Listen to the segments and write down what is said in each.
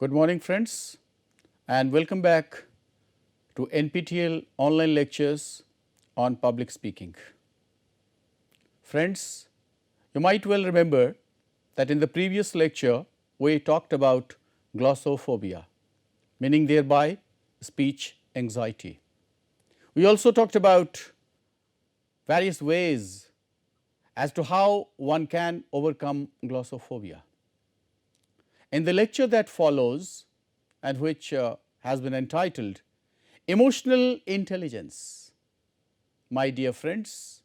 Good morning friends and welcome back to NPTEL online lectures on public speaking. Friends, you might well remember that in the previous lecture we talked about glossophobia, meaning thereby speech anxiety. We also talked about various ways as to how one can overcome glossophobia. In the lecture that follows and which has been entitled Emotional Intelligence, my dear friends,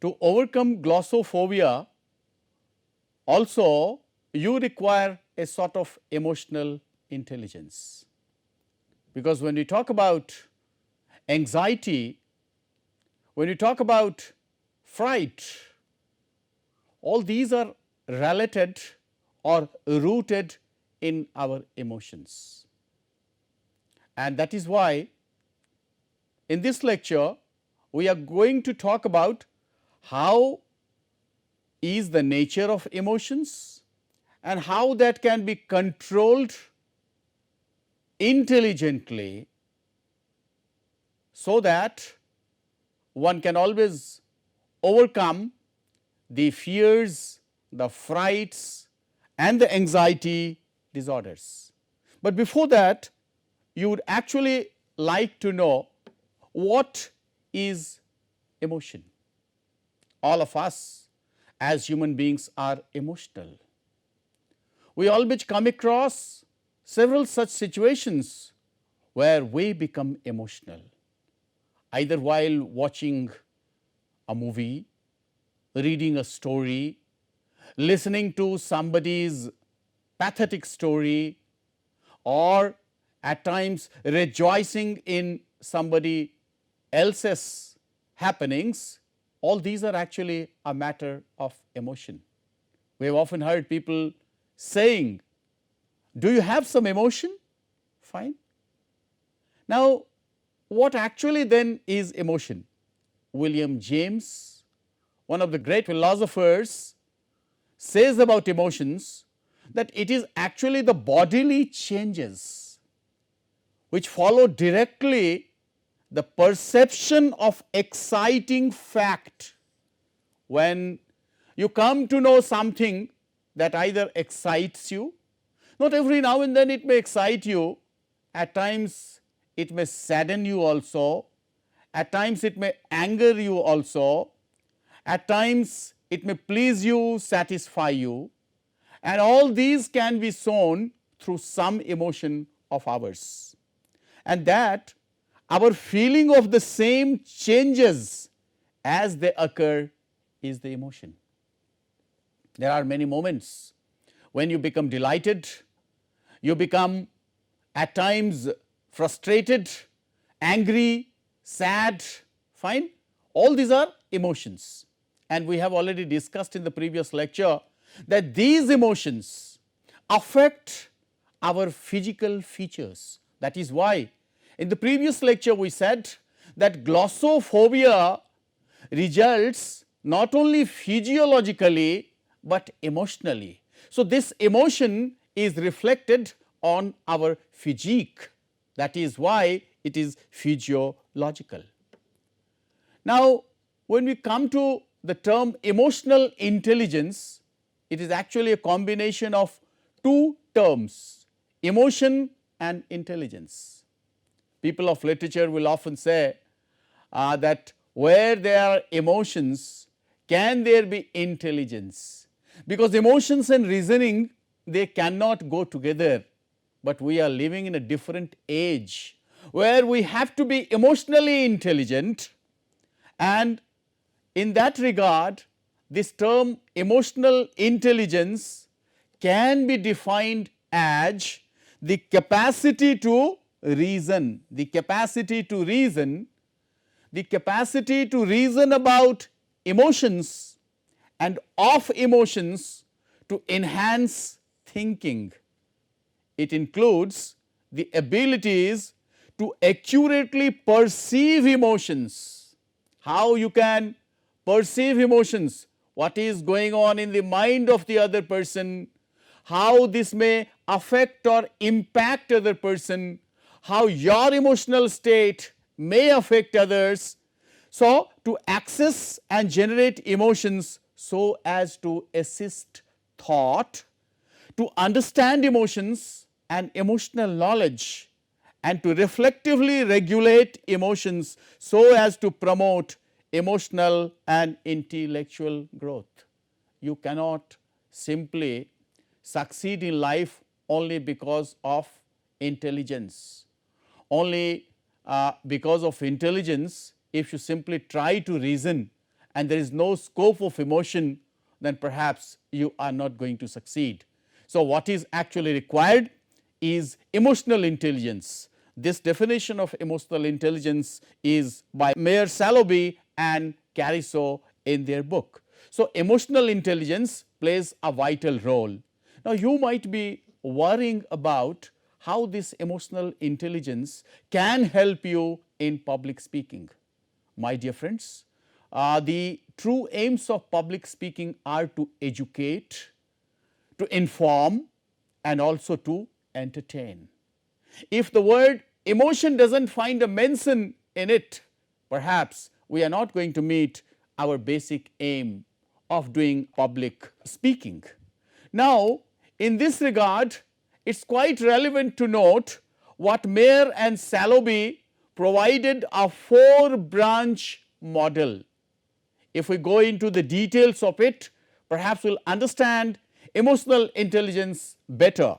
to overcome glossophobia also you require a sort of emotional intelligence, because when we talk about anxiety, when we talk about fright, all these are related or rooted in our emotions. And that is why in this lecture we are going to talk about how is the nature of emotions and how that can be controlled intelligently, so that one can always overcome the fears, the frights and the anxiety disorders. But before that, you would actually like to know what is emotion. All of us as human beings are emotional. We always come across several such situations where we become emotional, either while watching a movie, reading a story, listening to somebody's pathetic story, or at times rejoicing in somebody else's happenings. All these are actually a matter of emotion. We have often heard people saying, do you have some emotion? Fine. Now, what actually then is emotion? William James, one of the great philosophers, says about emotions that it is actually the bodily changes which follow directly the perception of exciting fact. When you come to know something that either excites you, not every now and then it may excite you, at times it may sadden you also, at times it may anger you also, at times it may please you, satisfy you, and all these can be shown through some emotion of ours, and that our feeling of the same changes as they occur is the emotion. There are many moments when you become delighted, you become at times frustrated, angry, sad, fine. All these are emotions, and we have already discussed in the previous lecture that these emotions affect our physical features. That is why in the previous lecture we said that glossophobia results not only physiologically but emotionally. So, this emotion is reflected on our physique, that is why it is physiological. Now, when we come to the term emotional intelligence, it is actually a combination of two terms, emotion and intelligence. People of literature will often say that where there are emotions, can there be intelligence? Because emotions and reasoning, they cannot go together, but we are living in a different age where we have to be emotionally intelligent, and in that regard this term emotional intelligence can be defined as the capacity to reason, the capacity to reason about emotions and of emotions to enhance thinking. It includes the abilities to accurately perceive emotions. How you can perceive emotions, what is going on in the mind of the other person, how this may affect or impact other person, how your emotional state may affect others. So, to access and generate emotions so as to assist thought, to understand emotions and emotional knowledge, and to reflectively regulate emotions so as to promote emotional and intellectual growth. You cannot simply succeed in life only because of intelligence. Only because of intelligence, if you simply try to reason and there is no scope of emotion, then perhaps you are not going to succeed. So, what is actually required is emotional intelligence. This definition of emotional intelligence is by Mayer Salovey and Caruso in their book. So, emotional intelligence plays a vital role. Now, you might be worrying about how this emotional intelligence can help you in public speaking. My dear friends, the true aims of public speaking are to educate, to inform, and also to entertain. If the word emotion does not find a mention in it, perhaps we are not going to meet our basic aim of doing public speaking. Now, in this regard, it is quite relevant to note what Mayer and Salovey provided a 4-branch model. If we go into the details of it, perhaps we will understand emotional intelligence better.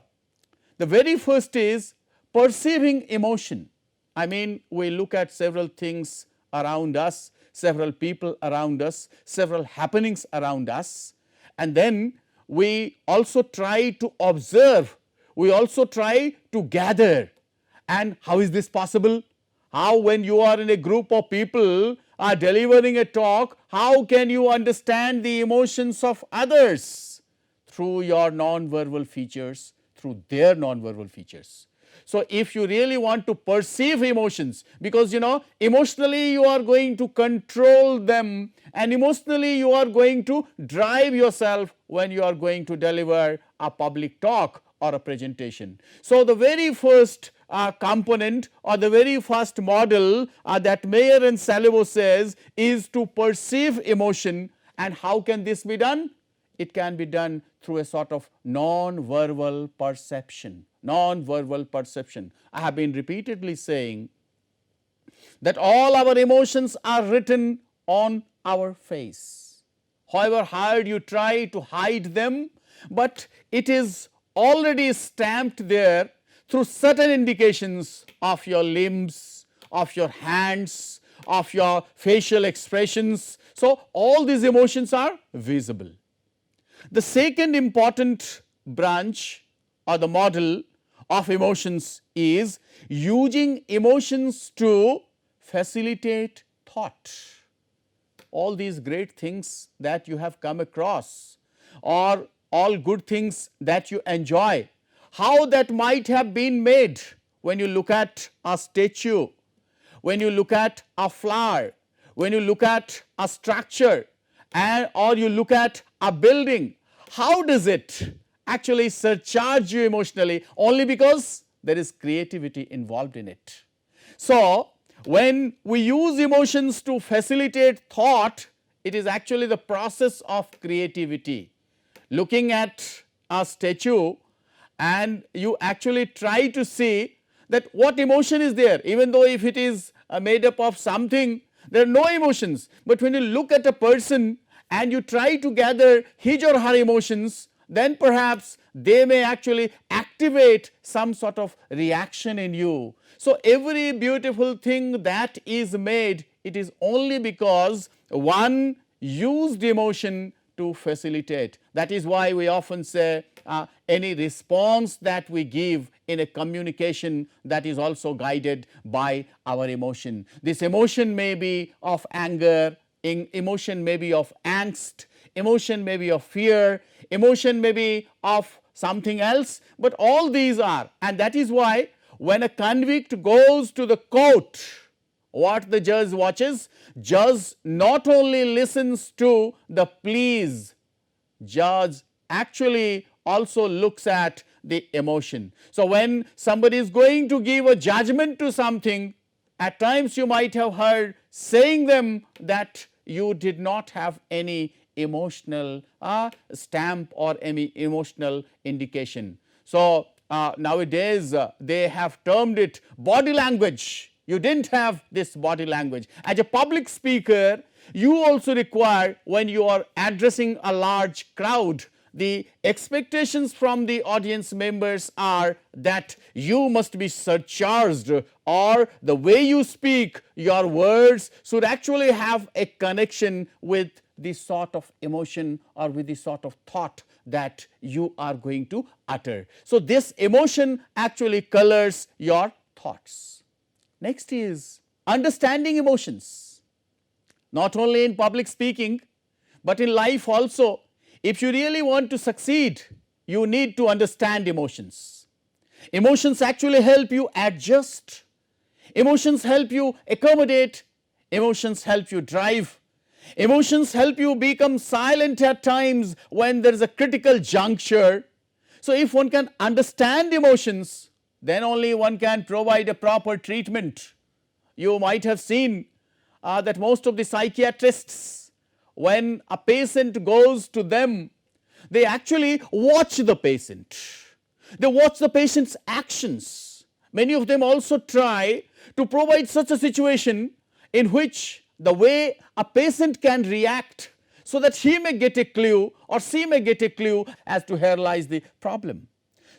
The very first is perceiving emotion. I mean, we look at several things around us, several people around us, several happenings around us, and then we also try to observe, we also try to gather. And how is this possible? How, when you are in a group of people are delivering a talk, how can you understand the emotions of others? Through your non-verbal features, through their non-verbal features. So, if you really want to perceive emotions, because emotionally you are going to control them, and emotionally you are going to drive yourself when you are going to deliver a public talk or a presentation. So, the very first component or the very first model that Mayer and Salovey says is to perceive emotion. And how can this be done? It can be done through a sort of non-verbal perception. Non-verbal perception. I have been repeatedly saying that all our emotions are written on our face. However hard you try to hide them, but it is already stamped there through certain indications of your limbs, of your hands, of your facial expressions. So, all these emotions are visible. The second important branch or the model of emotions is using emotions to facilitate thought. All these great things that you have come across, or all good things that you enjoy, how that might have been made when you look at a statue, when you look at a flower, when you look at a structure, or you look at a building, how does it actually surcharge you emotionally? Only because there is creativity involved in it. So, when we use emotions to facilitate thought, it is actually the process of creativity. Looking at a statue, and you actually try to see that what emotion is there, even though if it is made up of something, there are no emotions. But when you look at a person and you try to gather his or her emotions, then perhaps they may actually activate some sort of reaction in you. So, every beautiful thing that is made, it is only because one used emotion to facilitate. That is why we often say any response that we give in a communication, that is also guided by our emotion. This emotion may be of anger, emotion may be of angst, emotion may be of fear, emotion may be of something else, but all these are, and that is why when a convict goes to the court, what the judge watches? Judge not only listens to the pleas, judge actually also looks at the emotion. So, when somebody is going to give a judgment to something, at times you might have heard saying them that you did not have any emotional stamp or any emotional indication. So, nowadays they have termed it body language. You did not have this body language. As a public speaker, you also require, when you are addressing a large crowd, the expectations from the audience members are that you must be surcharged, or the way you speak, your words should actually have a connection with the sort of emotion or with the sort of thought that you are going to utter. So, this emotion actually colors your thoughts. Next is understanding emotions. Not only in public speaking, but in life also. If you really want to succeed, you need to understand emotions. Emotions actually help you adjust. Emotions help you accommodate. Emotions help you drive. Emotions help you become silent at times when there is a critical juncture. So, if one can understand emotions, then only one can provide a proper treatment. You might have seen that most of the psychiatrists, when a patient goes to them, they actually watch the patient. They watch the patient's actions. Many of them also try to provide such a situation in which the way a patient can react, so that he may get a clue or she may get a clue as to where lies the problem.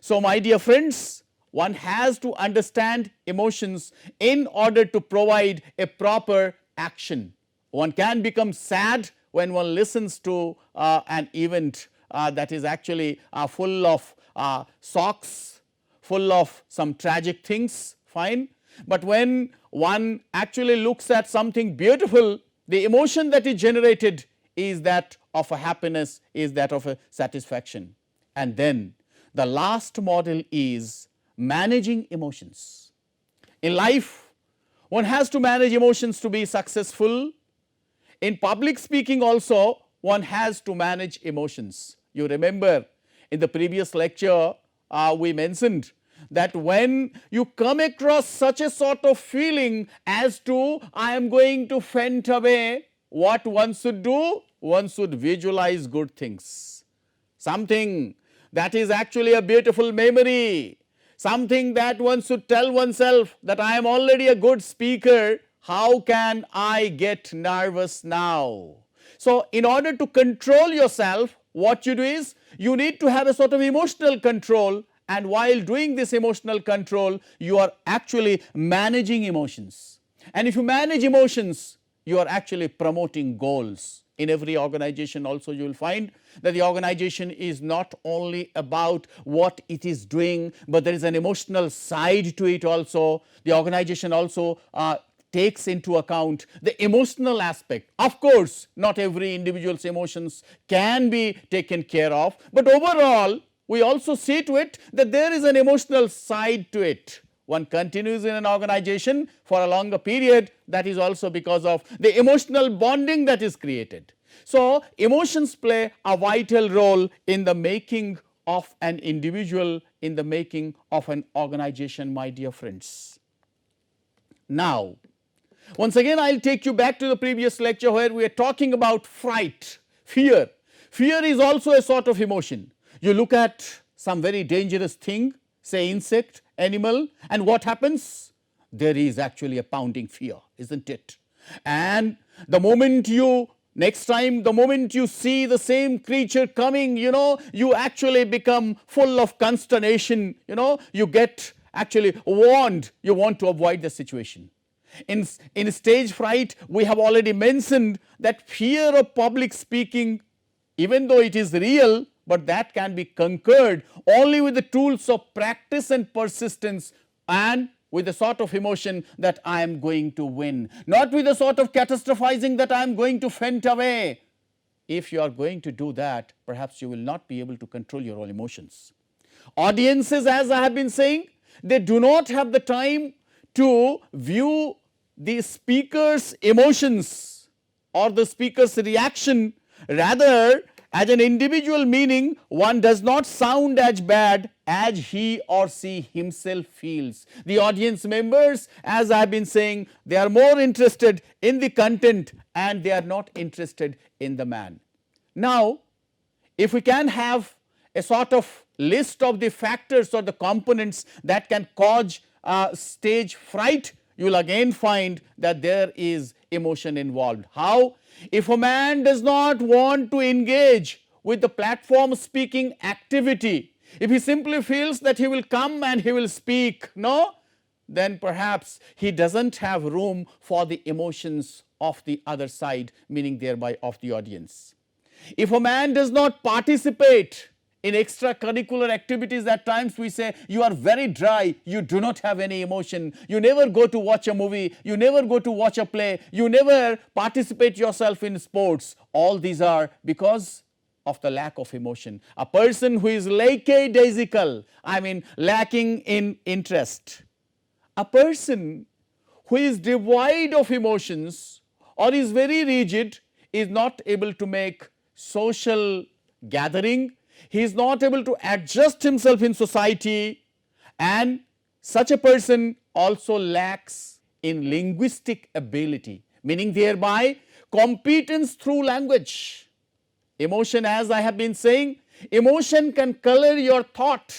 So, my dear friends, one has to understand emotions in order to provide a proper action. One can become sad when one listens to an event that is actually full of shocks, full of some tragic things, fine. But when one actually looks at something beautiful, the emotion that is generated is that of a happiness, is that of a satisfaction. And then the last model is managing emotions. In life, one has to manage emotions to be successful. In public speaking also, one has to manage emotions. You remember in the previous lecture, we mentioned that when you come across such a sort of feeling as to I am going to faint away, what one should do? One should visualize good things. Something that is actually a beautiful memory, something that one should tell oneself that I am already a good speaker, how can I get nervous now? So, in order to control yourself, what you do is you need to have a sort of emotional control, and while doing this emotional control, you are actually managing emotions. And if you manage emotions, you are actually promoting goals. In every organization also you will find that the organization is not only about what it is doing, but there is an emotional side to it also. The organization also takes into account the emotional aspect. Of course, not every individual's emotions can be taken care of, but overall we also see to it that there is an emotional side to it. One continues in an organization for a longer period, that is also because of the emotional bonding that is created. So, emotions play a vital role in the making of an individual, in the making of an organization, my dear friends. Now, once again I will take you back to the previous lecture where we are talking about fright, fear. Fear is also a sort of emotion. You look at some very dangerous thing, say insect, animal, and what happens? There is actually a pounding fear, isn't it? And the moment you, next time, the moment you see the same creature coming, you actually become full of consternation, you get actually warned, you want to avoid the situation. In stage fright, we have already mentioned that fear of public speaking, even though it is real, but that can be conquered only with the tools of practice and persistence, and with a sort of emotion that I am going to win, not with a sort of catastrophizing that I am going to faint away. If you are going to do that, perhaps you will not be able to control your own emotions. Audiences, as I have been saying, they do not have the time to view the speaker's emotions or the speaker's reaction. Rather, As an individual meaning, one does not sound as bad as he or she himself feels. The audience members, as I have been saying, they are more interested in the content and they are not interested in the man. Now, if we can have a sort of list of the factors or the components that can cause stage fright, you will again find that there is emotion involved. How? If a man does not want to engage with the platform speaking activity, if he simply feels that he will come and he will speak, no, then perhaps he does not have room for the emotions of the other side, meaning thereby of the audience. If a man does not participate in extracurricular activities, at times we say you are very dry, you do not have any emotion, you never go to watch a movie, you never go to watch a play, you never participate yourself in sports. All these are because of the lack of emotion. A person who is lackadaisical, I mean lacking in interest. A person who is devoid of emotions or is very rigid is not able to make social gathering, he is not able to adjust himself in society, and such a person also lacks in linguistic ability, meaning thereby competence through language. Emotion, as I have been saying, emotion can color your thought,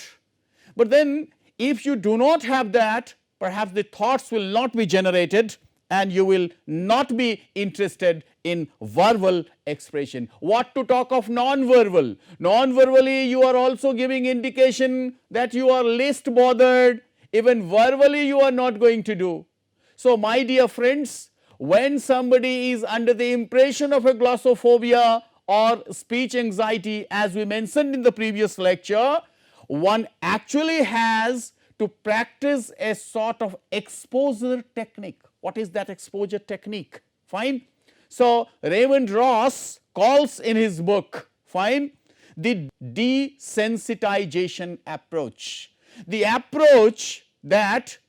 but then if you do not have that, perhaps the thoughts will not be generated and you will not be interested in verbal expression. What to talk of non-verbal? Non-verbally you are also giving indication that you are least bothered, even verbally you are not going to do. So my dear friends, when somebody is under the impression of a glossophobia or speech anxiety, as we mentioned in the previous lecture, one actually has to practice a sort of exposure technique. What is that exposure technique? Fine. So Raymond Ross calls in his book, fine, the desensitization approach. The approach that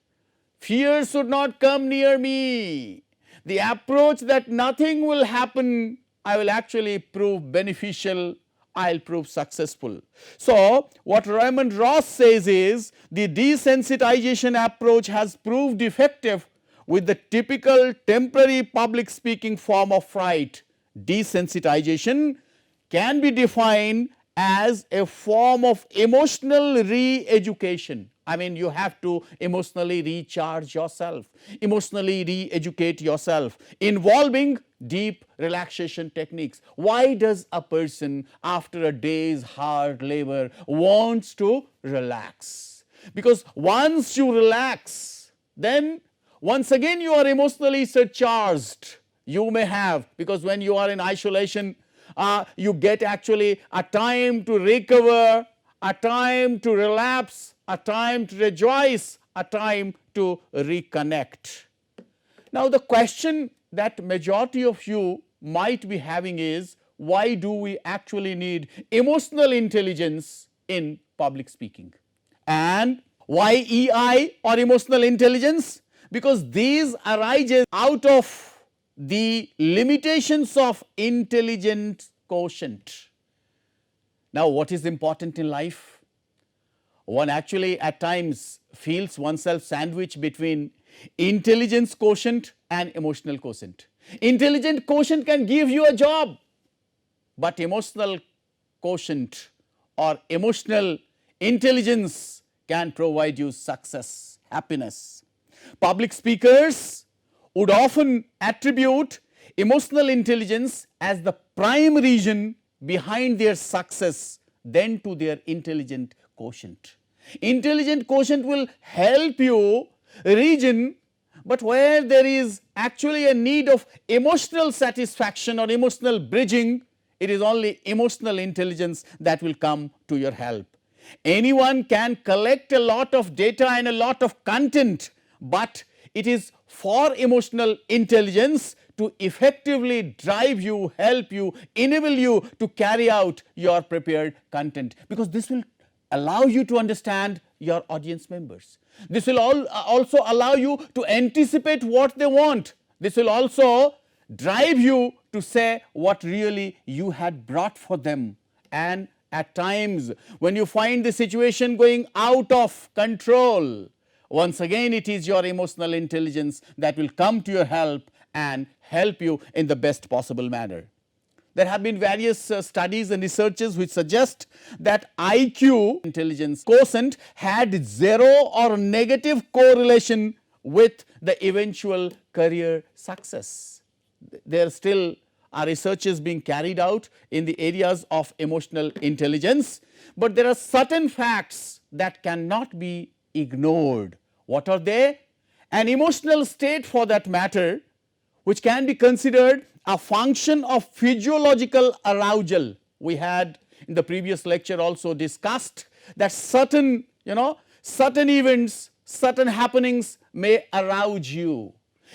fear should not come near me. The approach that nothing will happen, I will actually prove beneficial, I will prove successful. So what Raymond Ross says is the desensitization approach has proved effective with the typical temporary public speaking form of fright. Desensitization can be defined as a form of emotional re-education. I mean, you have to emotionally recharge yourself, emotionally re-educate yourself, involving deep relaxation techniques. Why does a person after a day's hard labor wants to relax? Because once you relax, then once again you are emotionally surcharged. You may have, because when you are in isolation, you get actually a time to recover, a time to relapse, a time to rejoice, a time to reconnect. Now the question that majority of you might be having is, why do we actually need emotional intelligence in public speaking? And why EI or emotional intelligence? Because these arises out of the limitations of intelligent quotient. Now what is important in life? One actually at times feels oneself sandwiched between intelligence quotient and emotional quotient. Intelligent quotient can give you a job, but emotional quotient or emotional intelligence can provide you success, happiness. Public speakers would often attribute emotional intelligence as the prime reason behind their success than to their intelligent quotient. Intelligent quotient will help you reason, but where there is actually a need of emotional satisfaction or emotional bridging, it is only emotional intelligence that will come to your help. Anyone can collect a lot of data and a lot of content, but it is for emotional intelligence to effectively drive you, help you, enable you to carry out your prepared content, because this will allow you to understand your audience members. This will also allow you to anticipate what they want. This will also drive you to say what really you had brought for them. and at times when you find the situation going out of control, once again it is your emotional intelligence that will come to your help and help you in the best possible manner. There have been various studies and researches which suggest that IQ, intelligence quotient, had zero or negative correlation with the eventual career success. There still are researches being carried out in the areas of emotional intelligence, but there are certain facts that cannot be ignored. What are they? An emotional state, for that matter, which can be considered a function of physiological arousal. We had in the previous lecture also discussed that certain events, certain happenings may arouse you,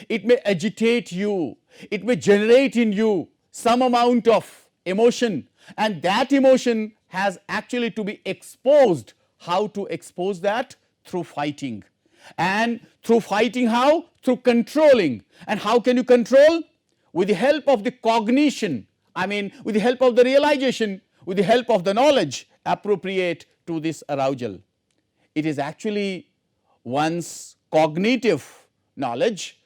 it may agitate you, it may generate in you some amount of emotion, and that emotion has actually to be exposed. How to expose that? Through fighting. And through fighting how? Through controlling. And how can you control? With the help of the cognition, with the help of the realization, with the help of the knowledge appropriate to this arousal. It is actually one's cognitive knowledge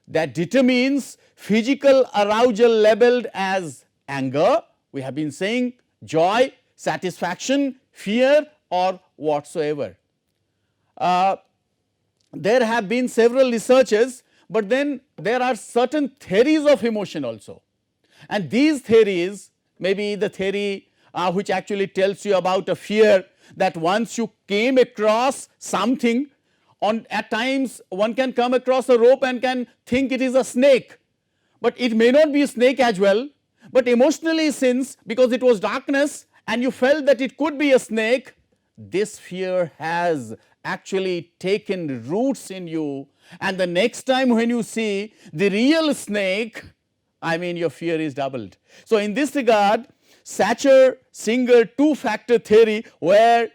that determines physical arousal labeled as anger, we have been saying, joy, satisfaction, fear, or whatsoever. There have been several researches, but then there are certain theories of emotion also, and these theories, maybe the theory which actually tells you about a fear, that once you came across something, at times one can come across a rope and can think it is a snake, but it may not be a snake as well, but emotionally, since because it was darkness and you felt that it could be a snake, this fear has actually taken roots in you, and the next time when you see the real snake, your fear is doubled. So in this regard, Sacher-Singer two-factor theory, where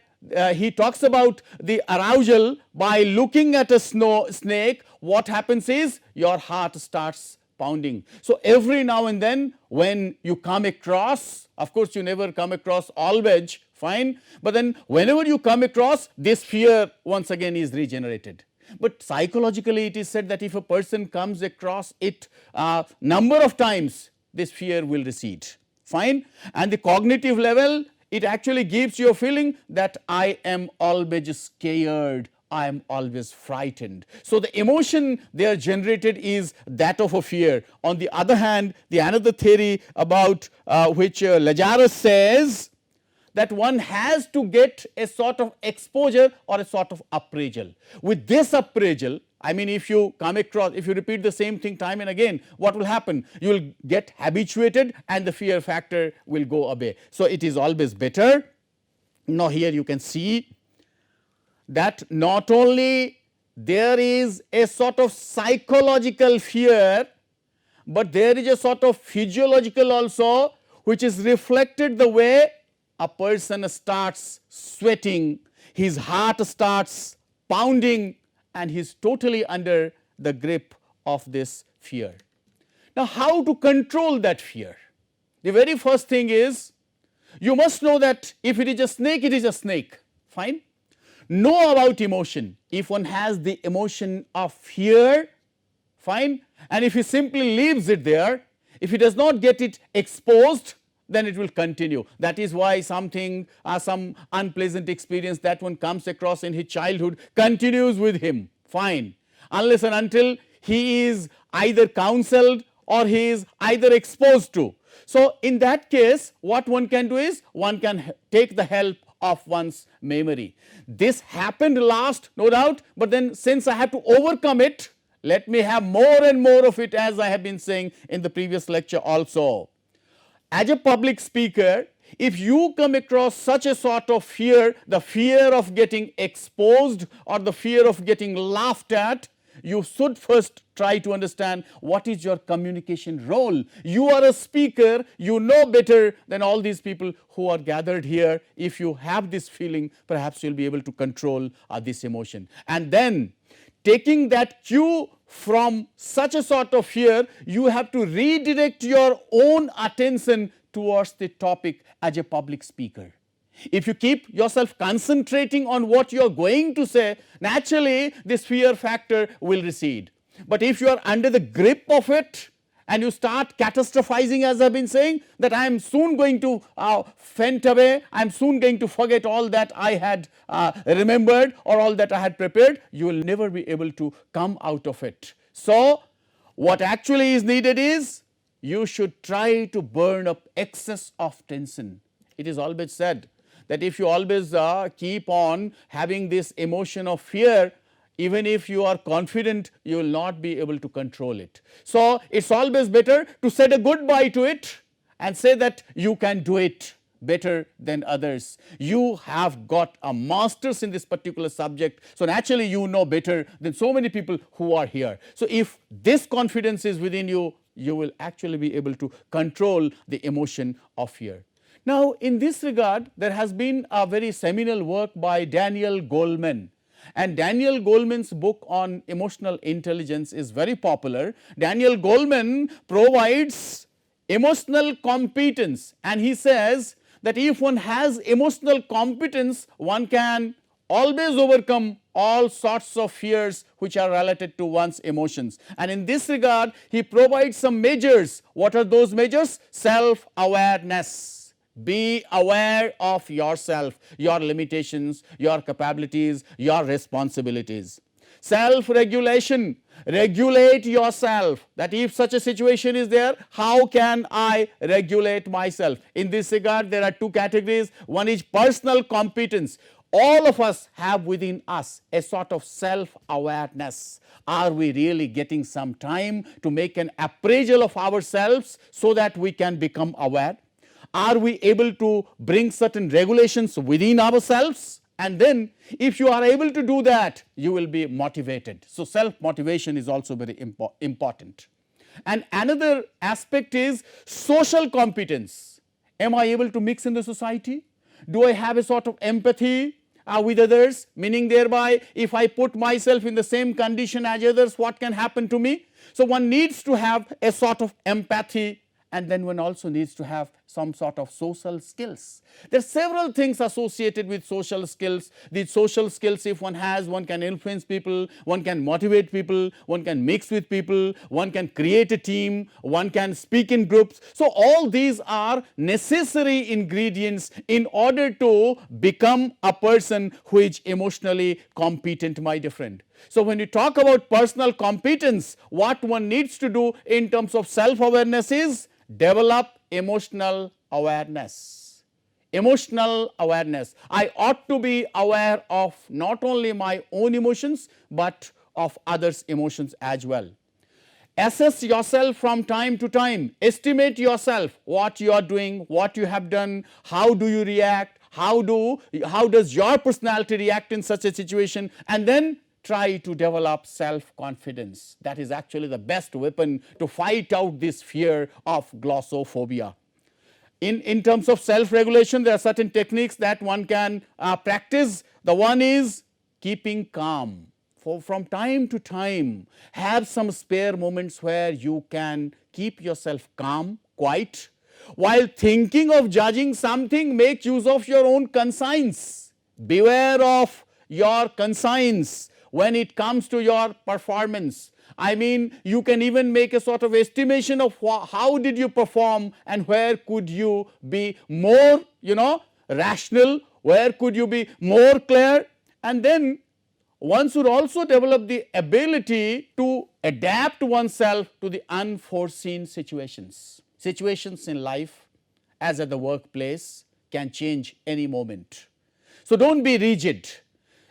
he talks about the arousal by looking at a snake, what happens is your heart starts pounding. So every now and then when you come across, of course you never come across always, fine, but then whenever you come across, this fear once again is regenerated. But psychologically it is said that if a person comes across it number of times, this fear will recede, fine. And the cognitive level, it actually gives you a feeling that I am always scared, I am always frightened. So the emotion there generated is that of a fear. On the other hand, the another theory about which Lazarus says that one has to get a sort of exposure or a sort of appraisal. With this appraisal, if you come across, if you repeat the same thing time and again, what will happen? You will get habituated and the fear factor will go away. So it is always better. Now here you can see that not only there is a sort of psychological fear, but there is a sort of physiological also, which is reflected the way a person starts sweating, his heart starts pounding, and he is totally under the grip of this fear. Now how to control that fear? The very first thing is, you must know that if it is a snake, it is a snake, fine. Know about emotion. If one has the emotion of fear, fine, and if he simply leaves it there, if he does not get it exposed, then it will continue. That is why something, some unpleasant experience that one comes across in his childhood continues with him, fine, unless and until he is either counseled or he is either exposed to. So in that case, what one can do is, one can take the help of one's memory. This happened last, no doubt, but then since I have to overcome it, let me have more and more of it, as I have been saying in the previous lecture also. As a public speaker, if you come across such a sort of fear, the fear of getting exposed or the fear of getting laughed at, you should first try to understand what is your communication role. You are a speaker, you know better than all these people who are gathered here. If you have this feeling, perhaps you will be able to control this emotion. And then taking that cue from such a sort of fear, you have to redirect your own attention towards the topic as a public speaker. If you keep yourself concentrating on what you are going to say, naturally this fear factor will recede. But if you are under the grip of it and you start catastrophizing, as I have been saying, that I am soon going to faint away, I am soon going to forget all that I had remembered or all that I had prepared, you will never be able to come out of it. So, what actually is needed is you should try to burn up excess of tension. It is always said that if you always keep on having this emotion of fear, even if you are confident, you will not be able to control it. So, it is always better to say a goodbye to it and say that you can do it better than others. You have got a master's in this particular subject. So, naturally you know better than so many people who are here. So, if this confidence is within you, you will actually be able to control the emotion of fear. Now, in this regard, there has been a very seminal work by Daniel Goleman. And Daniel Goleman's book on emotional intelligence is very popular. Daniel Goleman provides emotional competence, and he says that if one has emotional competence, one can always overcome all sorts of fears which are related to one's emotions. And in this regard, he provides some measures. What are those measures? Self-awareness. Be aware of yourself, your limitations, your capabilities, your responsibilities. Self-regulation, regulate yourself, that if such a situation is there, how can I regulate myself? In this regard, there are two categories. One is personal competence. All of us have within us a sort of self-awareness. Are we really getting some time to make an appraisal of ourselves so that we can become aware? Are we able to bring certain regulations within ourselves? And then if you are able to do that, you will be motivated. So, self-motivation is also very important. And another aspect is social competence. Am I able to mix in the society? Do I have a sort of empathy with others? Meaning thereby, if I put myself in the same condition as others, what can happen to me? So, one needs to have a sort of empathy, and then one also needs to have some sort of social skills. There are several things associated with social skills. These social skills, if one has, one can influence people, one can motivate people, one can mix with people, one can create a team, one can speak in groups. So, all these are necessary ingredients in order to become a person who is emotionally competent, my dear friend. So, when you talk about personal competence, what one needs to do in terms of self-awareness is develop emotional awareness. Emotional awareness. I ought to be aware of not only my own emotions, but of others' emotions as well. Assess yourself from time to time. Estimate yourself, what you are doing, what you have done, how do you react, how does your personality react in such a situation, and then try to develop self-confidence. That is actually the best weapon to fight out this fear of glossophobia. In terms of self-regulation, there are certain techniques that one can practice. The one is keeping calm. From time to time, have some spare moments where you can keep yourself calm, quiet. While thinking of judging something, make use of your own conscience. Beware of your conscience when it comes to your performance. I mean, you can even make a sort of estimation of how did you perform and where could you be more, rational, where could you be more clear, and then one should also develop the ability to adapt oneself to the unforeseen situations. Situations in life, as at the workplace, can change any moment. So, don't be rigid.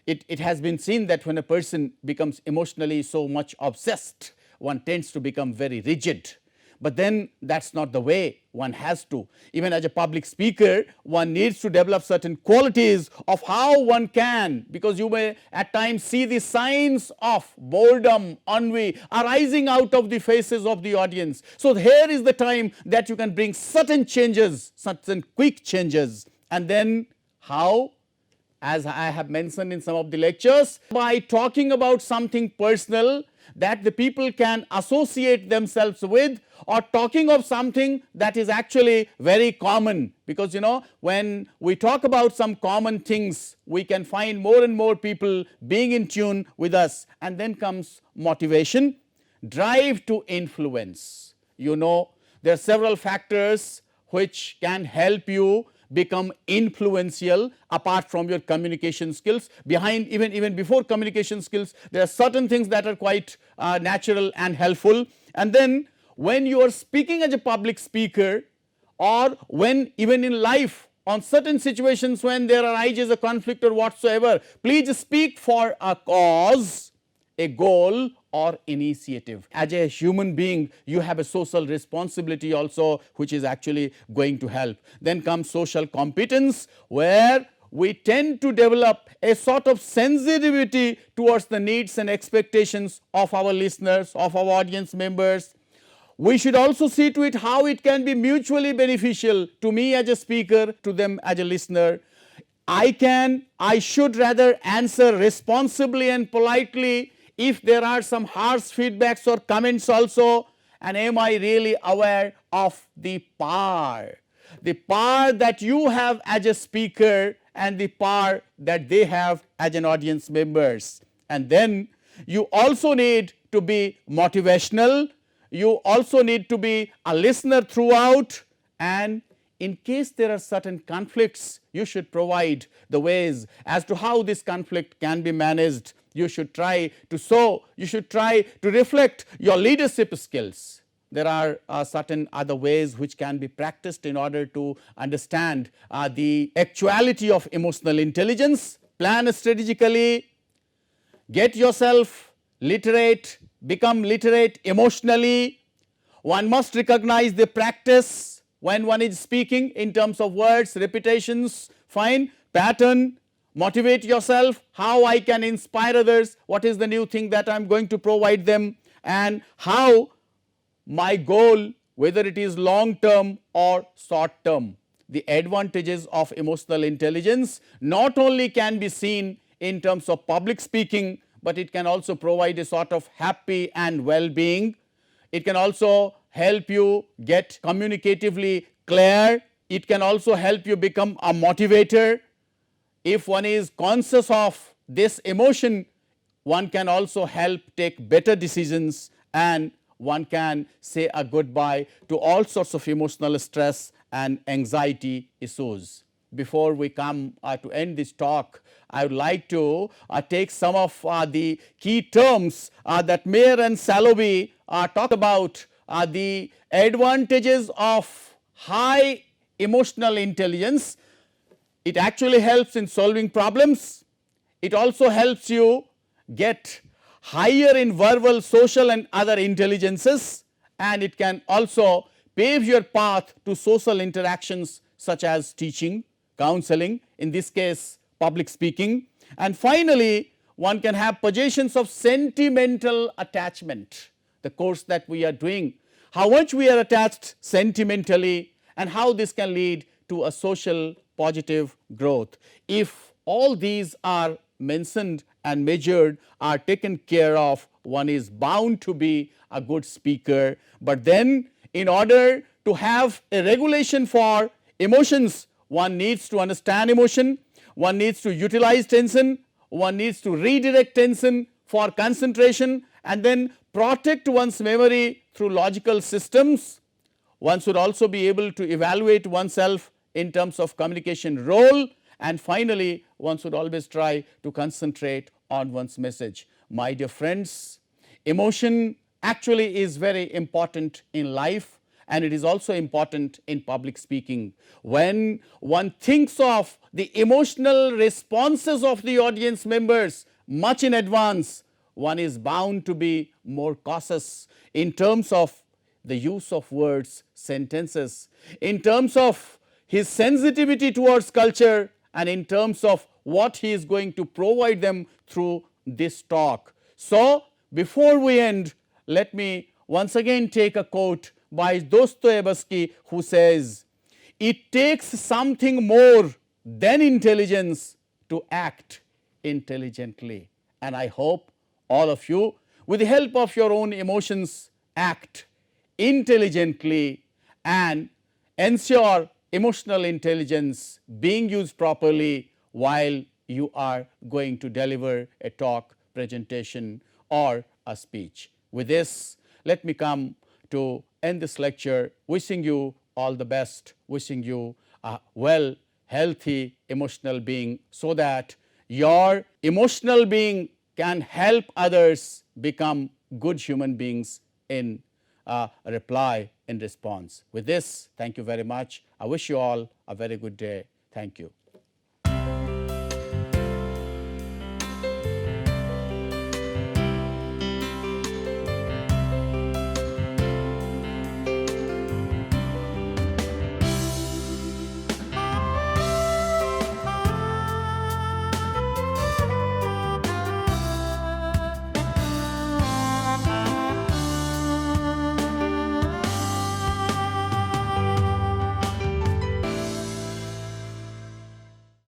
It has been seen that when a person becomes emotionally so much obsessed, one tends to become very rigid. But then that is not the way one has to. Even as a public speaker, one needs to develop certain qualities of how one can, because you may at times see the signs of boredom, ennui arising out of the faces of the audience. So, here is the time that you can bring certain changes, certain quick changes, and then how? As I have mentioned in some of the lectures, by talking about something personal that the people can associate themselves with, or talking of something that is actually very common. Because when we talk about some common things, we can find more and more people being in tune with us. And then comes motivation, drive to influence. There are several factors which can help you become influential apart from your communication skills. Behind even before communication skills, there are certain things that are quite natural and helpful. And then when you are speaking as a public speaker, or when even in life on certain situations when there arises a conflict or whatsoever, please speak for a cause, a goal, or initiative. As a human being, you have a social responsibility also, which is actually going to help. Then comes social competence, where we tend to develop a sort of sensitivity towards the needs and expectations of our listeners, of our audience members. We should also see to it how it can be mutually beneficial to me as a speaker, to them as a listener. I should rather answer responsibly and politely if there are some harsh feedbacks or comments also, and am I really aware of the power that you have as a speaker and the power that they have as an audience members. And then you also need to be motivational, you also need to be a listener throughout, and in case there are certain conflicts, you should provide the ways as to how this conflict can be managed. You should try to reflect your leadership skills. There are certain other ways which can be practiced in order to understand the actuality of emotional intelligence. Plan strategically, get yourself literate, become literate emotionally. One must recognize the practice when one is speaking in terms of words, repetitions, fine, pattern. Motivate yourself, how I can inspire others, what is the new thing that I am going to provide them, and how my goal, whether it is long term or short term. The advantages of emotional intelligence not only can be seen in terms of public speaking, but it can also provide a sort of happy and well-being. It can also help you get communicatively clear. It can also help you become a motivator. If one is conscious of this emotion, one can also help take better decisions, and one can say a goodbye to all sorts of emotional stress and anxiety issues. Before we come to end this talk, I would like to take some of the key terms that Mayer and Salovey talked about, the advantages of high emotional intelligence. It actually helps in solving problems. It also helps you get higher in verbal, social and other intelligences, and it can also pave your path to social interactions such as teaching, counseling, in this case public speaking. And finally, one can have possessions of sentimental attachment. The course that we are doing, how much we are attached sentimentally, and how this can lead to a social positive growth. If all these are mentioned and measured, are taken care of, one is bound to be a good speaker. But then in order to have a regulation for emotions, one needs to understand emotion, one needs to utilize tension, one needs to redirect tension for concentration, and then protect one's memory through logical systems. One should also be able to evaluate oneself in terms of communication role, and finally one should always try to concentrate on one's message. My dear friends, emotion actually is very important in life, and it is also important in public speaking. When one thinks of the emotional responses of the audience members much in advance, one is bound to be more cautious in terms of the use of words, sentences, in terms of his sensitivity towards culture, and in terms of what he is going to provide them through this talk. So, before we end, let me once again take a quote by Dostoevsky, who says, "It takes something more than intelligence to act intelligently." And I hope all of you with the help of your own emotions, act intelligently and ensure emotional intelligence being used properly while you are going to deliver a talk, presentation or a speech. With this, let me come to end this lecture, wishing you all the best, wishing you a well, healthy emotional being, so that your emotional being can help others become good human beings in reply, in response. With this, thank you very much. I wish you all a very good day. Thank you.